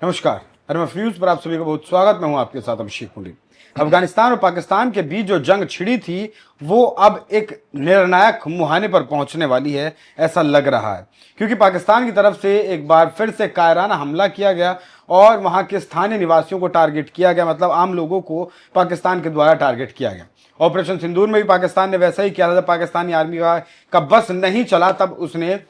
नमस्कार, RMF news पर आप सभी का बहुत स्वागत। मैं हूं आपके साथ अभिषेक कुंडी। अफगानिस्तान और पाकिस्तान के बीच जो जंग छिड़ी थी वो अब एक निर्णायक मुहाने पर पहुंचने वाली है, ऐसा लग रहा है, क्योंकि पाकिस्तान की तरफ से एक बार फिर से कायराना हमला किया गया और वहां के स्थानीय निवासियों को टारगेट किया गया, मतलब आम लोगों को पाकिस्तान के द्वारा टारगेट किया गया। ऑपरेशन सिंदूर में भी पाकिस्तान ने वैसा ही किया था। जब पाकिस्तानी आर्मी का बस नहीं चला तब उसने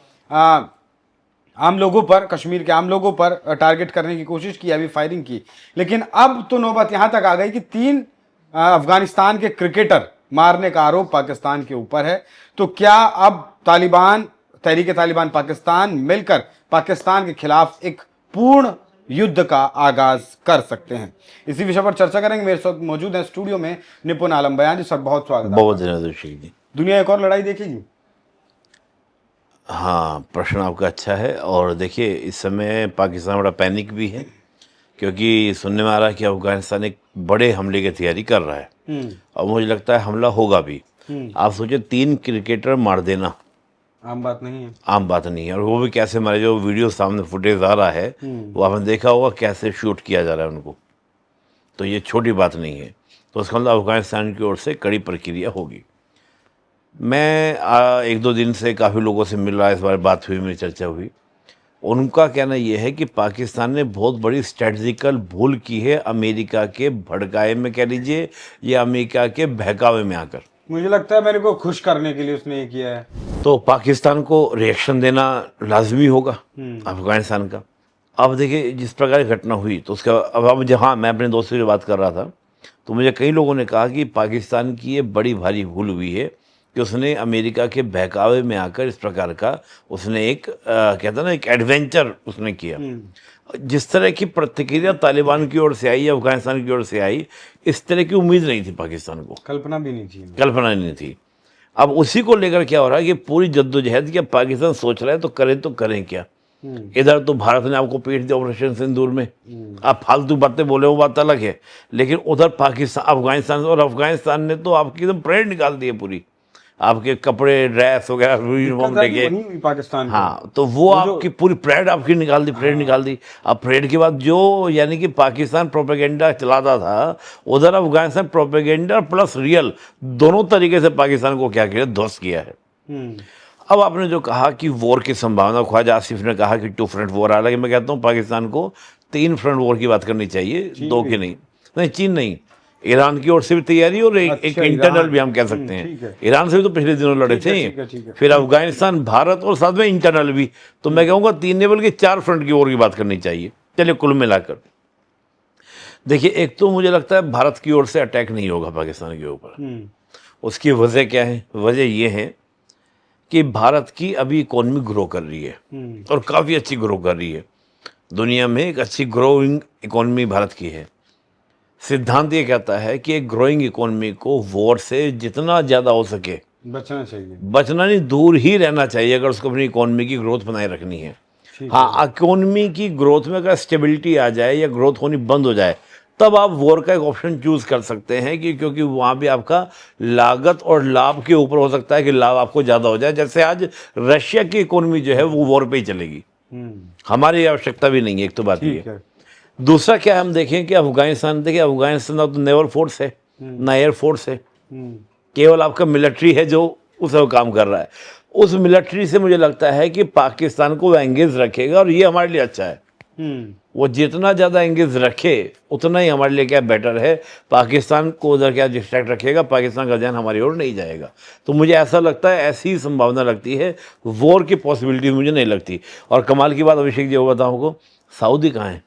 आम लोगों पर, कश्मीर के आम लोगों पर टारगेट करने की कोशिश की, अभी फायरिंग की। लेकिन अब तो नौबत यहां तक आ गई कि 3 अफगानिस्तान के क्रिकेटर मारने का आरोप पाकिस्तान के ऊपर है। तो क्या अब तहरीक-ए-तालिबान पाकिस्तान मिलकर पाकिस्तान के खिलाफ एक पूर्ण युद्ध का आगाज कर सकते हैं? इसी विषय पर चर्चा करेंगे। मेरे साथ मौजूद है स्टूडियो में निपुण आलम बयान जी। सर बहुत स्वागत है। बहुत धन्यवाद जी। दुनिया एक और लड़ाई देखेगी? हाँ, प्रश्न आपका अच्छा है। और देखिए, इस समय पाकिस्तान बड़ा पैनिक भी है, क्योंकि सुनने में आ रहा है कि अफगानिस्तान एक बड़े हमले की तैयारी कर रहा है और मुझे लगता है हमला होगा भी। आप सोचिए, 3 क्रिकेटर मार देना आम बात नहीं है। आम बात नहीं है। और वो भी कैसे मारे, जो वीडियो सामने फुटेज आ रहा है वो आपने देखा होगा कैसे शूट किया जा रहा है उनको। तो ये छोटी बात नहीं है। तो उसका मतलब अफगानिस्तान की ओर से कड़ी प्रक्रिया होगी। मैं 1-2 दिन से काफ़ी लोगों से मिल रहा है, इस बारे बात हुई, मेरी चर्चा हुई। उनका कहना यह है कि पाकिस्तान ने बहुत बड़ी स्ट्रेटजिकल भूल की है अमेरिका के भड़काए में, कह लीजिए, या अमेरिका के बहकावे में आकर। मुझे लगता है मेरे को खुश करने के लिए उसने ये किया है। तो पाकिस्तान को रिएक्शन देना लाजमी होगा अफगानिस्तान का। अब देखिए, जिस प्रकार की घटना हुई तो उसका अब जहाँ मैं अपने दोस्तों से बात कर रहा था तो मुझे कई लोगों ने कहा कि पाकिस्तान की ये बड़ी भारी भूल हुई है कि उसने अमेरिका के बहकावे में आकर इस प्रकार का उसने एक कहता ना, एक एडवेंचर उसने किया। जिस तरह की प्रतिक्रिया तालिबान की ओर से आई, अफगानिस्तान की ओर से आई, इस तरह की उम्मीद नहीं थी पाकिस्तान को, कल्पना भी नहीं थी। कल्पना नहीं थी। अब उसी को लेकर क्या हो रहा है कि पूरी जद्दोजहद की पाकिस्तान सोच रहा है तो करें क्या। इधर तो भारत ने आपको पीट दिया ऑपरेशन सिंदूर में, आप फालतू बातें बोले वो बात अलग है, लेकिन उधर पाकिस्तान, अफगानिस्तान ने तो आपकी एकदम परेड निकाल दी है पूरी, आपके कपड़े, ड्रेस वगैरह, यूनिफॉर्म लेके। पाकिस्तान हाँ, तो वो आपकी पूरी परेड आपकी निकाल दी, परेड निकाल दी। अब परेड के बाद जो यानी कि पाकिस्तान प्रोपेगेंडा चलाता था, उधर अफगानिस्तान प्रोपेगेंडा प्लस रियल दोनों तरीके से पाकिस्तान को क्या किया, ध्वस्त किया है। अब आपने जो कहा कि वॉर की संभावना, ख्वाजा आसिफ ने कहा कि 2 फ्रंट वॉर, हालांकि मैं कहता हूँ पाकिस्तान को 3 फ्रंट वॉर की बात करनी चाहिए, 2 की नहीं, चीन नहीं, ईरान की ओर से भी तैयारी और एक इंटरनल भी हम कह सकते हैं। ईरान से भी तो पिछले दिनों लड़े थे, फिर अफगानिस्तान, भारत और साथ में इंटरनल भी। तो मैं कहूँगा 3 नहीं बल्कि 4 फ्रंट की ओर की बात करनी चाहिए। चलिए, कुल मिलाकर देखिए, एक तो मुझे लगता है भारत की ओर से अटैक नहीं होगा पाकिस्तान के ऊपर। उसकी वजह क्या है? वजह यह है कि भारत की अभी इकोनॉमी ग्रो कर रही है और काफ़ी अच्छी ग्रो कर रही है। दुनिया में एक अच्छी ग्रोइंग इकोनॉमी भारत की है। सिद्धांत ये कहता है कि एक ग्रोइंग इकोनॉमी को वॉर से जितना ज़्यादा हो सके बचना चाहिए, बचना नहीं, दूर ही रहना चाहिए, अगर उसको अपनी इकोनॉमी की ग्रोथ बनाए रखनी है। हाँ, इकोनॉमी की ग्रोथ में अगर स्टेबिलिटी आ जाए या ग्रोथ होनी बंद हो जाए, तब आप वॉर का एक ऑप्शन चूज कर सकते हैं कि क्योंकि वहाँ भी आपका लागत और लाभ के ऊपर हो सकता है कि लाभ आपको ज़्यादा हो जाए। जैसे आज रशिया की इकोनॉमी जो है वो वॉर पे ही चलेगी, हमारी आवश्यकता भी नहीं है। एक तो बात ये है। दूसरा क्या हम देखें कि अफगानिस्तान, देखिए अफगानिस्तान तो नेवल फोर्स है ना एयर फोर्स है, केवल आपका मिलिट्री है जो उस काम कर रहा है। उस मिलिट्री से मुझे लगता है कि पाकिस्तान को एंगेज रखेगा और ये हमारे लिए अच्छा है। वो जितना ज़्यादा एंगेज रखे उतना ही हमारे लिए क्या बेटर है। पाकिस्तान को उधर क्या डिस्ट्रैक्ट रखेगा, पाकिस्तान का ध्यान हमारी ओर नहीं जाएगा। तो मुझे ऐसा लगता है, ऐसी संभावना लगती है, वॉर की पॉसिबिलिटी मुझे नहीं लगती। और कमाल की बात अभिषेक जी बताऊँ को, सऊदी कहाँ है?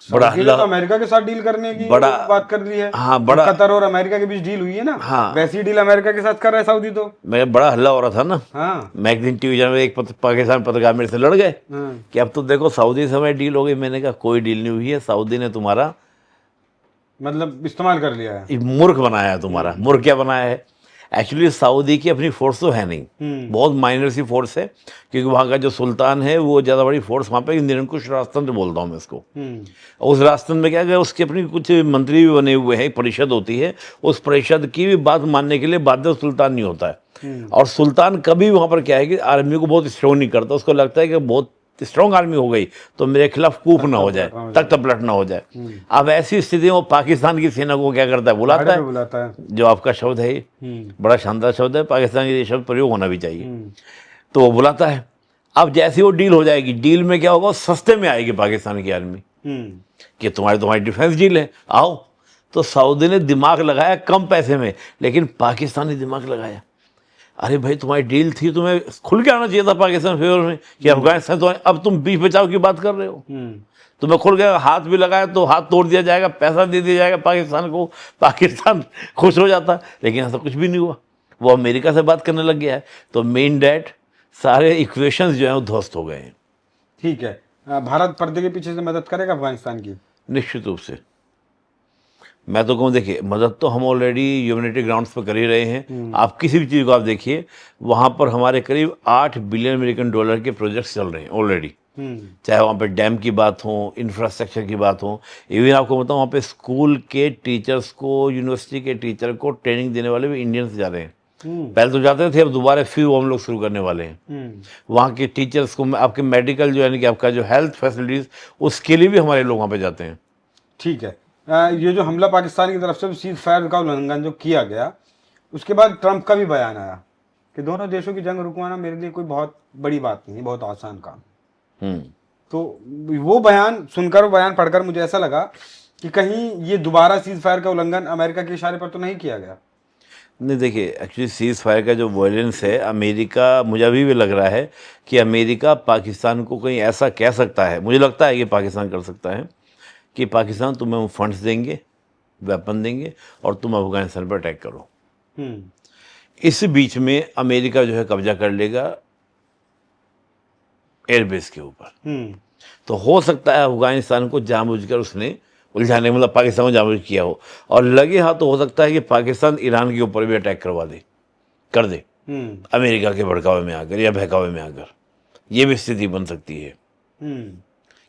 बड़ा हल्ला, तो अमेरिका के साथ डील करने की बात कर रही है। हाँ, बड़ा कतर और अमेरिका के बीच डील हुई है ना। हाँ, वैसी डील अमेरिका के साथ कर रहा है सऊदी। तो मैं बड़ा हल्ला हो रहा था ना। हाँ, मैं एक दिन टीवी में एक पाकिस्तान पत्रकार मेरे से लड़ गए कि अब तो देखो सऊदी से हमारी डील हो गई। मैंने कहा कोई डील नहीं हुई है, सऊदी ने तुम्हारा मतलब इस्तेमाल कर लिया है, मूर्ख बनाया है तुम्हारा। मूर्ख क्या बनाया है? एक्चुअली सऊदी की अपनी फोर्स तो है नहीं, बहुत माइनर सी फोर्स है, क्योंकि वहाँ का जो सुल्तान है वो ज़्यादा बड़ी फोर्स वहाँ पे निरंकुश राजतंत्र बोलता हूँ मैं इसको। उस राजतंत्र में क्या है, उसके अपनी कुछ मंत्री भी बने हुए हैं, परिषद होती है, उस परिषद की भी बात मानने के लिए बाध्य सुल्तान नहीं होता है। और सुल्तान कभी वहाँ पर क्या है कि आर्मी को बहुत स्ट्रॉन्ग नहीं करता, उसको लगता है कि बहुत स्ट्रॉन्ग आर्मी हो गई तो मेरे खिलाफ कूप ना हो जाए, तख्त पलट ना हो जाए। अब ऐसी स्थिति में वो पाकिस्तान की सेना को क्या करता है, बुलाता है, बुलाता है। जो आपका शब्द है ये बड़ा शानदार शब्द है, पाकिस्तान के ये शब्द प्रयोग होना भी चाहिए। तो वो बुलाता है। अब जैसे वो डील हो जाएगी, डील में क्या होगा, सस्ते में आएगी पाकिस्तान की आर्मी कि तुम्हारी डिफेंस डील है, आओ। तो सऊदी ने दिमाग लगाया कम पैसे में, लेकिन पाकिस्तान ने दिमाग लगाया। अरे भाई तुम्हारी डील थी, तुम्हें खुल के आना चाहिए था पाकिस्तान फेवर में कि अफगानिस्तान तो, अब तुम बीच बचाव की बात कर रहे हो। तुम्हें खुल गया, हाथ भी लगाया तो हाथ तोड़ दिया जाएगा, पैसा दे दिया जाएगा पाकिस्तान को, पाकिस्तान खुश हो जाता। लेकिन ऐसा कुछ भी नहीं हुआ, वो अमेरिका से बात करने लग गया है। तो मेन डैट सारे इक्वेशंस जो हैं वो ध्वस्त हो गए हैं। ठीक है, भारत पर्दे के पीछे से मदद करेगा अफगानिस्तान की? निश्चित रूप से मैं तो कहूँ, देखिए मदद तो हम ऑलरेडी ह्यूमैनिटी ग्राउंड्स पर कर ही रहे हैं। आप किसी भी चीज़ को आप देखिए, वहाँ पर हमारे करीब 8 बिलियन अमेरिकन डॉलर के प्रोजेक्ट्स चल रहे हैं ऑलरेडी। चाहे वहाँ पे डैम की बात हो, इंफ्रास्ट्रक्चर की बात हो, इवन आपको बताऊँ वहाँ पे स्कूल के टीचर्स को, यूनिवर्सिटी के टीचर को ट्रेनिंग देने वाले भी इंडियंस जा रहे हैं। पहले तो जाते थे, अब दोबारा फ्यू हम लोग शुरू करने वाले हैं। वहाँ के टीचर्स को, आपके मेडिकल जो यानी कि आपका जो हेल्थ फैसिलिटीज़, उसके लिए भी हमारे लोग वहाँ पे जाते हैं। ठीक है, ये जो हमला पाकिस्तान की तरफ से सीज फायर का उल्लंघन जो किया गया, उसके बाद ट्रंप का भी बयान आया कि दोनों देशों की जंग रुकवाना मेरे लिए कोई बहुत बड़ी बात नहीं है, बहुत आसान काम। तो वो बयान सुनकर, वो बयान पढ़कर मुझे ऐसा लगा कि कहीं ये दोबारा सीज फायर का उल्लंघन अमेरिका के इशारे पर तो नहीं किया गया। नहीं, देखिए एक्चुअली सीज फायर का जो वायलेंस है, अमेरिका, मुझे अभी भी लग रहा है कि अमेरिका पाकिस्तान को कहीं ऐसा कह सकता है, मुझे लगता है कि पाकिस्तान कर सकता है कि पाकिस्तान तुम्हें हम फंड्स देंगे, वेपन देंगे और तुम अफगानिस्तान पर अटैक करो। इस बीच में अमेरिका जो है कब्जा कर लेगा एयरबेस के ऊपर। तो हो सकता है अफगानिस्तान को जानबूझकर उसने उलझाने, मतलब पाकिस्तान को जानबूझ किया हो, और लगे हाथ तो हो सकता है कि पाकिस्तान ईरान के ऊपर भी अटैक करवा दे, कर दे, अमेरिका के भड़कावे में आकर या बहकावे में आकर। ये भी स्थिति बन सकती है,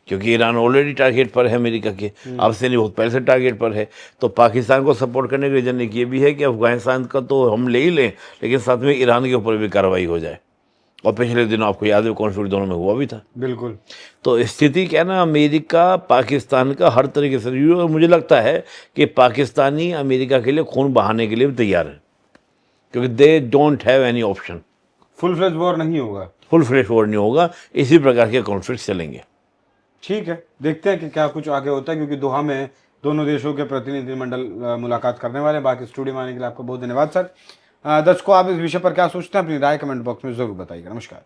क्योंकि ईरान ऑलरेडी टारगेट पर है अमेरिका के, अब से नहीं, बहुत पहले से टारगेट पर है। तो पाकिस्तान को सपोर्ट करने का रीजन एक ये भी है कि अफगानिस्तान का तो हम ले ही लें, लेकिन साथ में ईरान के ऊपर भी कार्रवाई हो जाए। और पिछले दिनों आपको याद है कॉन्फ्लिक्ट दोनों में हुआ भी था। बिल्कुल। तो स्थिति क्या है ना, अमेरिका पाकिस्तान का हर तरीके से, मुझे लगता है कि पाकिस्तानी अमेरिका के लिए खून बहाने के लिए भी तैयार है, क्योंकि they don't have any option. Full fledge war नहीं होगा, फुल फ्लेज वॉर नहीं होगा, इसी प्रकार के कॉन्फ्लिक्ट चलेंगे। ठीक है, देखते हैं कि क्या कुछ आगे होता है, क्योंकि दोहा में दोनों देशों के प्रतिनिधिमंडल मुलाकात करने वाले हैं। बाकी स्टूडियो में आने के लिए आपका बहुत धन्यवाद सर। दर्शकों, आप इस विषय पर क्या सोचते हैं, अपनी राय कमेंट बॉक्स में जरूर बताइएगा। नमस्कार।